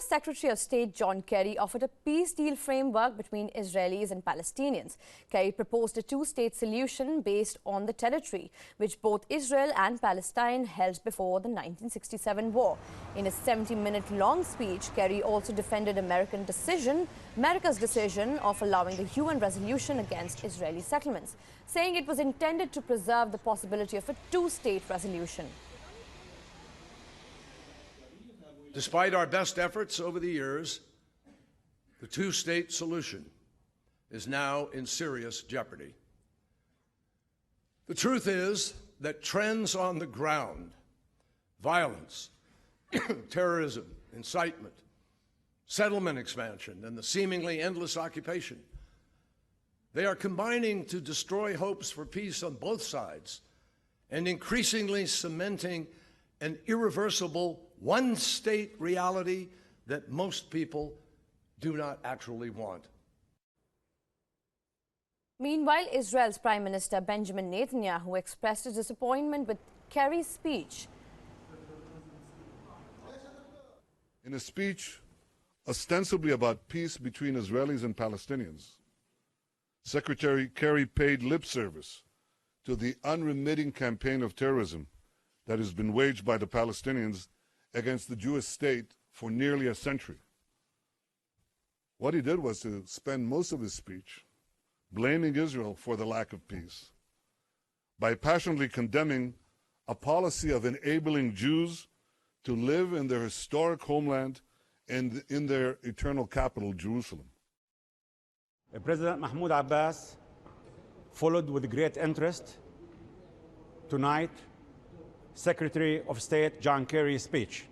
US Secretary of State John Kerry offered a peace deal framework between Israelis and Palestinians. Kerry proposed a two-state solution based on the territory, which both Israel and Palestine held before the 1967 war. In a 70-minute-long speech, Kerry also defended America's decision of allowing the UN resolution against Israeli settlements, saying it was intended to preserve the possibility of a two-state resolution. Despite our best efforts over the years, the two-state solution is now in serious jeopardy. The truth is that trends on the ground, violence, terrorism, incitement, settlement expansion, and the seemingly endless occupation, they are combining to destroy hopes for peace on both sides and increasingly cementing an irreversible one-state reality that most people do not actually want. Meanwhile, Israel's Prime Minister Benjamin Netanyahu expressed his disappointment with Kerry's speech. In a speech ostensibly about peace between Israelis and Palestinians, Secretary Kerry paid lip service to the unremitting campaign of terrorism that has been waged by the Palestinians against the Jewish state for nearly a century. What he did was to spend most of his speech blaming Israel for the lack of peace by passionately condemning a policy of enabling Jews to live in their historic homeland and in their eternal capital, Jerusalem. President Mahmoud Abbas followed with great interest tonight Secretary of State John Kerry's speech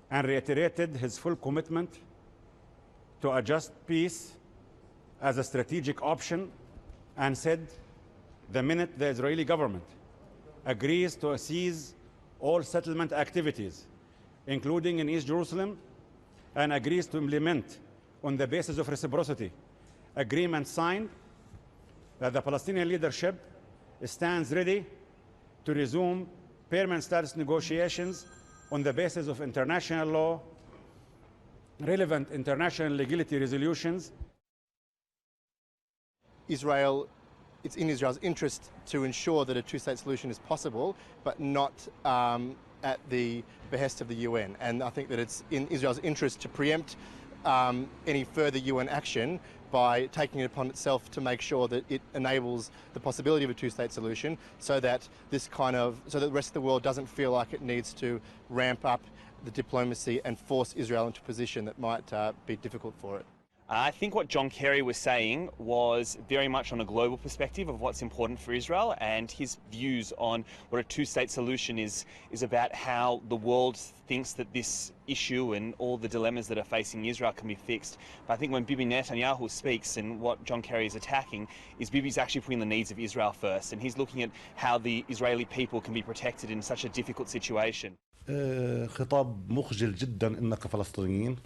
and reiterated his full commitment to a just peace as a strategic option, and said the minute the Israeli government agrees to cease all settlement activities, including in East Jerusalem, and agrees to implement on the basis of reciprocity agreements signed, that the Palestinian leadership stands ready to resume permanent status negotiations on the basis of international law, relevant international legality resolutions. It's in Israel's interest to ensure that a two-state solution is possible, but not at the behest of the UN. And I think that it's in Israel's interest to preempt any further UN action by taking it upon itself to make sure that it enables the possibility of a two-state solution, so that the rest of the world doesn't feel like it needs to ramp up the diplomacy and force Israel into a position that might be difficult for it. I think what John Kerry was saying was very much on a global perspective of what's important for Israel, and his views on what a two-state solution is about how the world thinks that this issue and all the dilemmas that are facing Israel can be fixed. But I think when Bibi Netanyahu speaks, and what John Kerry is attacking, is Bibi's actually putting the needs of Israel first, and he's looking at how the Israeli people can be protected in such a difficult situation. خطاب مخجل جدا إننا كفلسطينيين،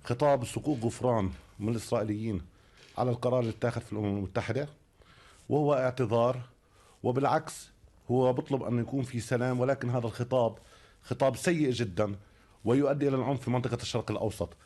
خطاب سقوط غفران من الإسرائيليين على القرار اللي اتاخذ في الأمم المتحدة، وهو اعتذار، وبالعكس هو بيطلب أن يكون في سلام، ولكن هذا الخطاب خطاب سيء جدا ويؤدي إلى العنف في منطقة الشرق الأوسط.